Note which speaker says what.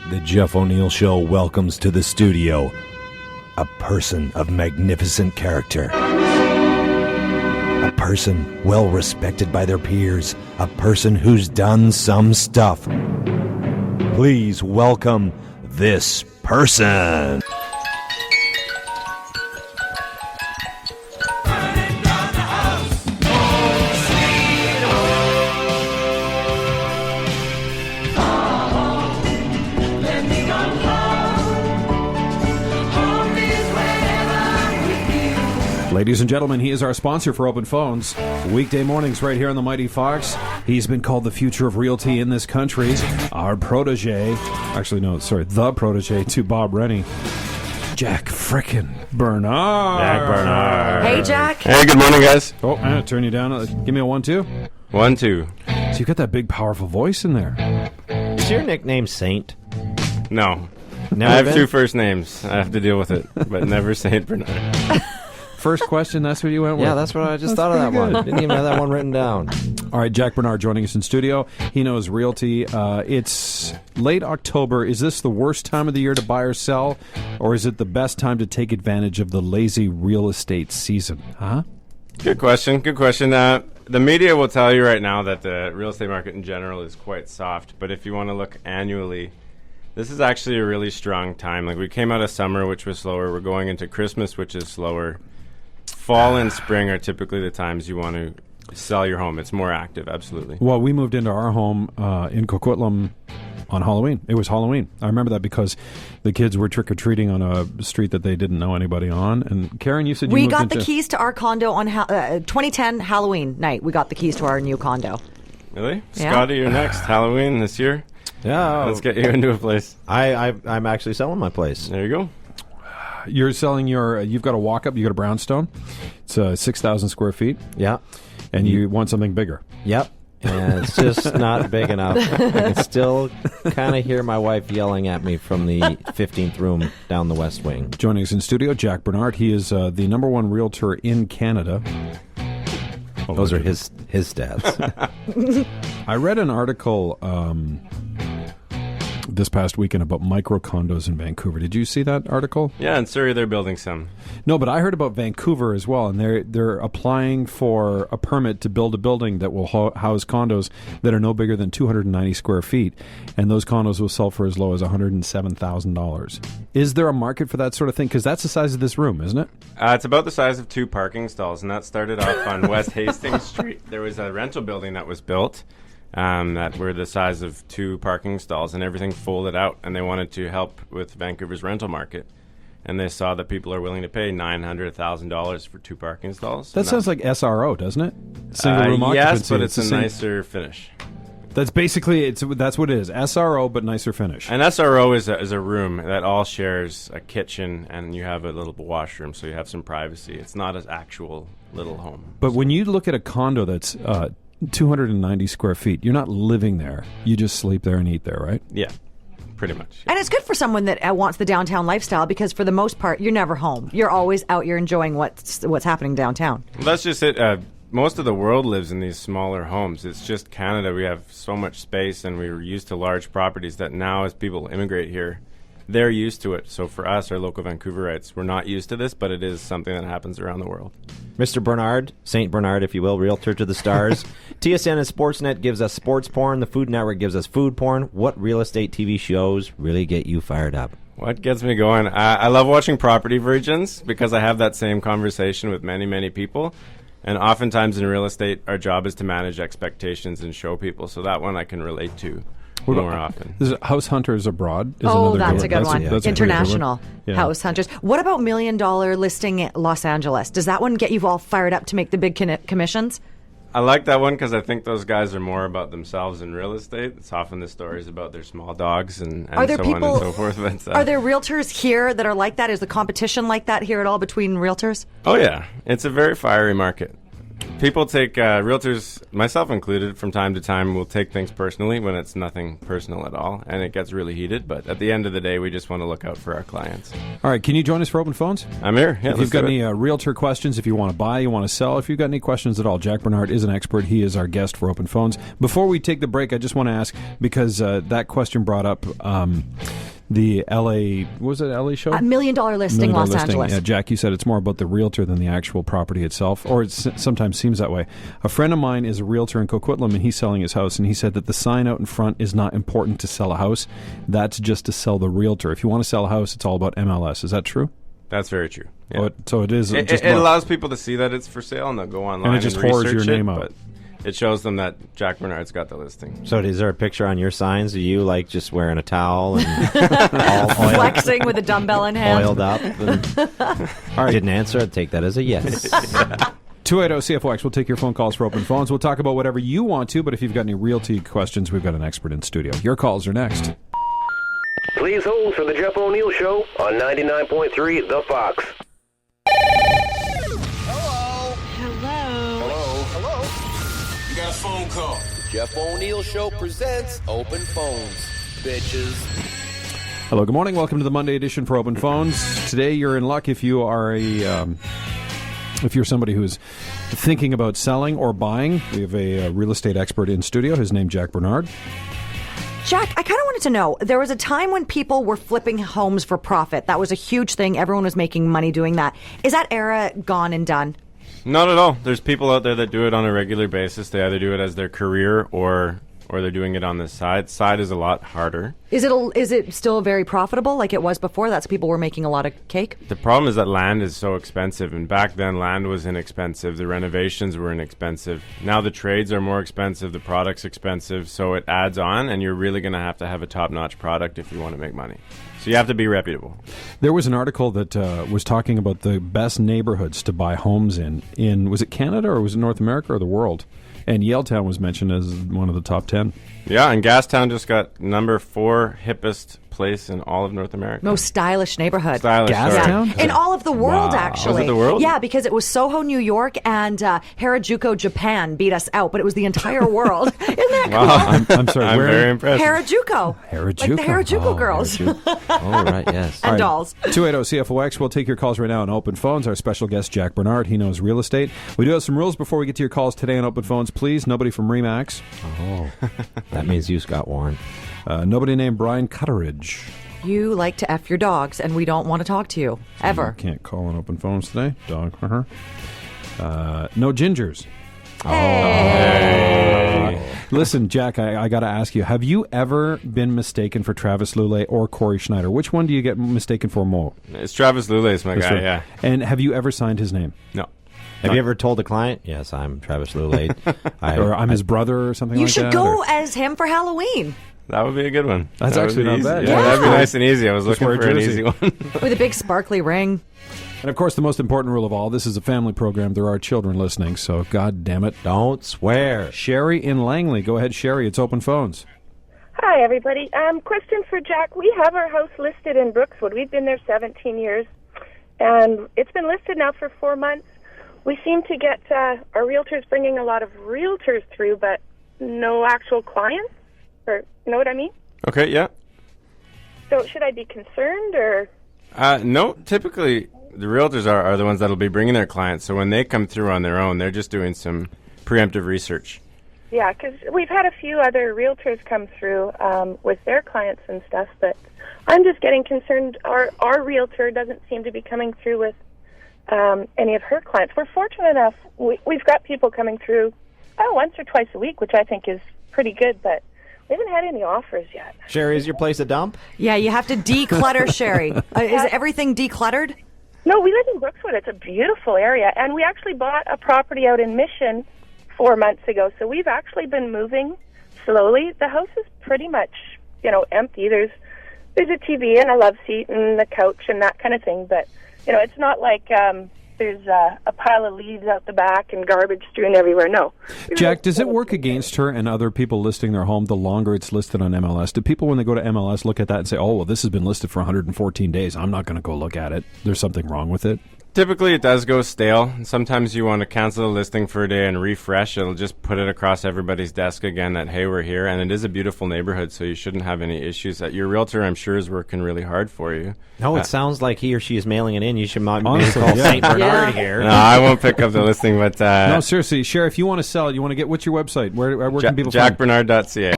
Speaker 1: The Jeff O'Neill Show welcomes to the studio a person of magnificent character. A person well respected by their peers. A person who's done some stuff. Please welcome this person.
Speaker 2: Ladies and gentlemen, he is our sponsor for Open Phones. Weekday mornings right here on the Mighty Fox. He's been called the future of realty in this country. Our protege, the protege to Bob Rennie, Jack frickin' Bernard.
Speaker 3: Jack Bernard.
Speaker 4: Hey, Jack.
Speaker 3: Hey, good morning, guys.
Speaker 2: Oh, I'm going to turn you down. Give me a 1-2.
Speaker 3: 1-2.
Speaker 2: So you've got that big, powerful voice in there.
Speaker 5: Is your nickname Saint?
Speaker 3: No.
Speaker 5: Never
Speaker 3: I have
Speaker 5: been?
Speaker 3: 2 first names. I have to deal with it, but never Saint Bernard.
Speaker 2: First question, that's what you went with?
Speaker 5: Yeah, that's what I just thought of that one. Didn't even have that one written down.
Speaker 2: All right, Jack Bernard joining us in studio. He knows realty. It's late October. Is this the worst time of the year to buy or sell, or is it the best time to take advantage of the lazy real estate season? Huh?
Speaker 3: Good question. The media will tell you right now that the real estate market in general is quite soft, but if you want to look annually, this is actually a really strong time. Like, we came out of summer, which was slower. We're going into Christmas, which is slower. Fall and spring are typically the times you want to sell your home. It's more active, absolutely.
Speaker 2: Well, we moved into our home in Coquitlam on Halloween. It was Halloween. I remember that because the kids were trick-or-treating on a street that they didn't know anybody on. And Karen, you said you
Speaker 4: We
Speaker 2: moved
Speaker 4: got
Speaker 2: into...
Speaker 4: the keys to our condo on 2010 Halloween night. We got the keys to our new condo.
Speaker 3: Really?
Speaker 4: Yeah.
Speaker 3: Scotty, you're next. Halloween this year.
Speaker 5: Yeah.
Speaker 3: Let's get you into a place.
Speaker 5: I'm actually selling my place.
Speaker 3: There you go.
Speaker 2: You're selling you've got a walk-up, you got a brownstone. It's 6,000 square feet.
Speaker 5: Yeah.
Speaker 2: And you want something bigger.
Speaker 5: Yep. And it's just not big enough. I can still kind of hear my wife yelling at me from the 15th room down the west wing.
Speaker 2: Joining us in studio, Jack Bernard. He is the number one realtor in Canada.
Speaker 5: Those are his stats.
Speaker 2: I read an article this past weekend about micro condos in Vancouver. Did you see that article?
Speaker 3: Yeah, in Surrey they're building some.
Speaker 2: No, but I heard about Vancouver as well, and they're applying for a permit to build a building that will house condos that are no bigger than 290 square feet, and those condos will sell for as low as $107,000. Is there a market for that sort of thing? Because that's the size of this room, isn't it?
Speaker 3: It's about the size of 2 parking stalls, and that started off on West Hastings Street. There was a rental building that was built that were the size of 2 parking stalls, and everything folded out, and they wanted to help with Vancouver's rental market. And they saw that people are willing to pay $900,000 for 2 parking stalls.
Speaker 2: That sounds like SRO, doesn't it? Single room occupancy.
Speaker 3: Yes, but it's a nicer finish.
Speaker 2: That's basically that's what it is. SRO, but nicer finish.
Speaker 3: An SRO is a room that all shares a kitchen, and you have a little washroom, so you have some privacy. It's not an actual little home.
Speaker 2: But when you look at a condo that's 290 square feet, you're not living there. You just sleep there and eat there, right?
Speaker 3: Yeah, pretty much. Yeah.
Speaker 4: And it's good for someone that wants the downtown lifestyle because for the most part, you're never home. You're always out. You're enjoying what's happening downtown.
Speaker 3: Well, that's just it. Most of the world lives in these smaller homes. It's just Canada. We have so much space, and we were used to large properties that now, as people immigrate here, they're used to it. So for us, our local Vancouverites, we're not used to this, but it is something that happens around the world.
Speaker 5: Mr. Bernard, Saint Bernard, if you will, realtor to the stars. TSN and Sportsnet gives us sports porn. The Food Network gives us food porn. What real estate TV shows really get you fired up?
Speaker 3: What gets me going? I love watching Property Virgins because I have that same conversation with many, many people. And oftentimes in real estate, our job is to manage expectations and show people. So that one I can relate to more often.
Speaker 2: Is it House Hunters Abroad?
Speaker 4: That's a good one.
Speaker 2: That's
Speaker 4: International
Speaker 2: a pretty good one. Yeah.
Speaker 4: House Hunters. What about $1 Million Listing in Los Angeles? Does that one get you all fired up to make the big commissions?
Speaker 3: I like that one because I think those guys are more about themselves in real estate. It's often the stories about their small dogs and so on and so forth. But,
Speaker 4: are there realtors here that are like that? Is the competition like that here at all between realtors?
Speaker 3: Oh, yeah. It's a very fiery market. People take, realtors, myself included, from time to time, will take things personally when it's nothing personal at all, and it gets really heated. But at the end of the day, we just want to look out for our clients.
Speaker 2: All right, can you join us for Open Phones?
Speaker 3: I'm here. Yeah,
Speaker 2: If you've got any realtor questions, if you want to buy, you want to sell, if you've got any questions at all, Jack Bernard is an expert. He is our guest for Open Phones. Before we take the break, I just want to ask, because that question brought up the LA, was it LA show?
Speaker 4: $1 million listing, Los Angeles.
Speaker 2: Yeah, Jack, you said it's more about the realtor than the actual property itself, or it sometimes seems that way. A friend of mine is a realtor in Coquitlam, and he's selling his house, and he said that the sign out in front is not important to sell a house. That's just to sell the realtor. If you want to sell a house, it's all about MLS. Is that true?
Speaker 3: That's very true. Yeah.
Speaker 2: So it is.
Speaker 3: It allows people to see that it's for sale, and they'll go online
Speaker 2: and it just whores
Speaker 3: research
Speaker 2: your name
Speaker 3: it,
Speaker 2: out.
Speaker 3: but it shows them that Jack Bernard's got the listing.
Speaker 5: So is there a picture on your signs of you like just wearing a towel and all
Speaker 4: Flexing with a dumbbell in hand.
Speaker 5: oiled up? And all right, didn't answer. I'd take that as a yes.
Speaker 2: 280-CFOX. We'll take your phone calls for Open Phones. We'll talk about whatever you want to, but if you've got any realty questions, we've got an expert in studio. Your calls are next.
Speaker 6: Please hold for the Jeff O'Neill Show on 99.3 The Fox.
Speaker 7: You got a phone call.
Speaker 6: The Jeff O'Neill Show presents Open Phones, bitches.
Speaker 2: Hello, good morning. Welcome to the Monday edition for Open Phones. Today, you're in luck if you are if you're somebody who's thinking about selling or buying. We have a real estate expert in studio. His name, Jack Bernard.
Speaker 4: Jack, I kind of wanted to know, there was a time when people were flipping homes for profit. That was a huge thing. Everyone was making money doing that. Is that era gone and done?
Speaker 3: Not at all. There's people out there that do it on a regular basis. They either do it as their career or they're doing it on the side. Side is a lot harder.
Speaker 4: Is it still very profitable like it was before? That's people were making a lot of cake?
Speaker 3: The problem is that land is so expensive, and back then land was inexpensive. The renovations were inexpensive. Now the trades are more expensive, the product's expensive, so it adds on, and you're really going to have a top-notch product if you want to make money. So you have to be reputable.
Speaker 2: There was an article that was talking about the best neighborhoods to buy homes in was it Canada or was it North America or the world? And Yaletown was mentioned as one of the top 10.
Speaker 3: Yeah, and Gastown just got number 4 hippest place in all of North America.
Speaker 4: Most stylish neighborhood.
Speaker 3: Stylish,
Speaker 2: Gastown?
Speaker 3: sorry.
Speaker 4: In all of the world,
Speaker 2: Wow.
Speaker 4: actually.
Speaker 3: Was it the world?
Speaker 4: Yeah, because it was Soho, New York, and Harajuku, Japan beat us out, but it was the entire world. Isn't that cool?
Speaker 3: Wow.
Speaker 2: I'm sorry.
Speaker 3: I'm
Speaker 2: where?
Speaker 3: very impressed.
Speaker 4: Harajuku.
Speaker 2: Harajuku.
Speaker 4: Like the Harajuku
Speaker 2: Oh,
Speaker 4: girls.
Speaker 2: Harajuku.
Speaker 5: Oh, right, yes.
Speaker 4: And dolls.
Speaker 2: 280-CFOX. We'll take your calls right now on Open Phones. Our special guest, Jack Bernard. He knows real estate. We do have some rules before we get to your calls today on Open Phones. Please, nobody from RE/MAX.
Speaker 5: Oh, that means you, Scott Warren.
Speaker 2: Nobody named Brian Cutteridge.
Speaker 4: You like to F your dogs, and we don't want to talk to you, ever.
Speaker 2: Can't call on Open Phones today. Dog for her. No gingers. Listen, Jack, I got to ask you, have you ever been mistaken for Travis Lulay or Corey Schneider? Which one do you get mistaken for more?
Speaker 3: It's Travis Lulay, my guy, yeah.
Speaker 2: And have you ever signed his name?
Speaker 3: No.
Speaker 5: Have you ever told a client, yes, I'm Travis Lulay.
Speaker 2: Or I'm his brother or something
Speaker 4: You
Speaker 2: like that?
Speaker 4: should go
Speaker 2: or-
Speaker 4: as him for Halloween
Speaker 3: That would be a good one.
Speaker 2: That's
Speaker 3: That would
Speaker 2: actually
Speaker 3: be
Speaker 2: not
Speaker 3: easy.
Speaker 2: bad.
Speaker 3: Yeah, that'd be
Speaker 4: Yeah.
Speaker 3: nice and easy. I was
Speaker 2: Just
Speaker 3: looking
Speaker 2: wear a
Speaker 3: for an
Speaker 2: jersey.
Speaker 3: easy one.
Speaker 4: with a big sparkly ring.
Speaker 2: And of course, the most important rule of all, this is a family program. There are children listening, so God damn it.
Speaker 5: Don't swear.
Speaker 2: Sherry in Langley. Go ahead, Sherry. It's Open Phones.
Speaker 8: Hi, everybody. Question for Jack. We have our house listed in Brookswood. We've been there 17 years, and it's been listed now for 4 months. We seem to get our realtors bringing a lot of realtors through, but no actual clients, or you know what I mean?
Speaker 3: Okay, yeah.
Speaker 8: So should I be concerned, or?
Speaker 3: No, typically the realtors are the ones that'll be bringing their clients. So when they come through on their own, they're just doing some preemptive research.
Speaker 8: Yeah, because we've had a few other realtors come through with their clients and stuff, but I'm just getting concerned. Our realtor doesn't seem to be coming through with any of her clients. We're fortunate enough, we've got people coming through once or twice a week, which I think is pretty good, but we haven't had any offers yet.
Speaker 5: Sherry, is your place a dump?
Speaker 4: Yeah, you have to declutter, Sherry. Is everything decluttered?
Speaker 8: No, we live in Brookswood. It's a beautiful area, and we actually bought a property out in Mission 4 months ago, so we've actually been moving slowly. The house is pretty much, empty. There's a TV and a love seat and a couch and that kind of thing, but, it's not like there's a pile of leaves out the back and garbage strewn everywhere. No.
Speaker 2: Jack, does it work against her and other people listing their home the longer it's listed on MLS? Do people, when they go to MLS, look at that and say, oh, well, this has been listed for 114 days. I'm not going to go look at it. There's something wrong with it?
Speaker 3: Typically, it does go stale. Sometimes you want to cancel the listing for a day and refresh. It'll just put it across everybody's desk again that, hey, we're here. And it is a beautiful neighborhood, so you shouldn't have any issues. Your realtor, I'm sure, is working really hard for you.
Speaker 5: No, it sounds like he or she is mailing it in. You should maybe
Speaker 2: Honestly,
Speaker 5: call
Speaker 2: yeah.
Speaker 5: St. Bernard
Speaker 4: Yeah.
Speaker 5: here.
Speaker 3: No, I won't pick up the listing, but
Speaker 2: No, seriously, Sheriff, you want to sell it, you want to get, what's your website? Where can people find it?
Speaker 3: jackbernard.ca.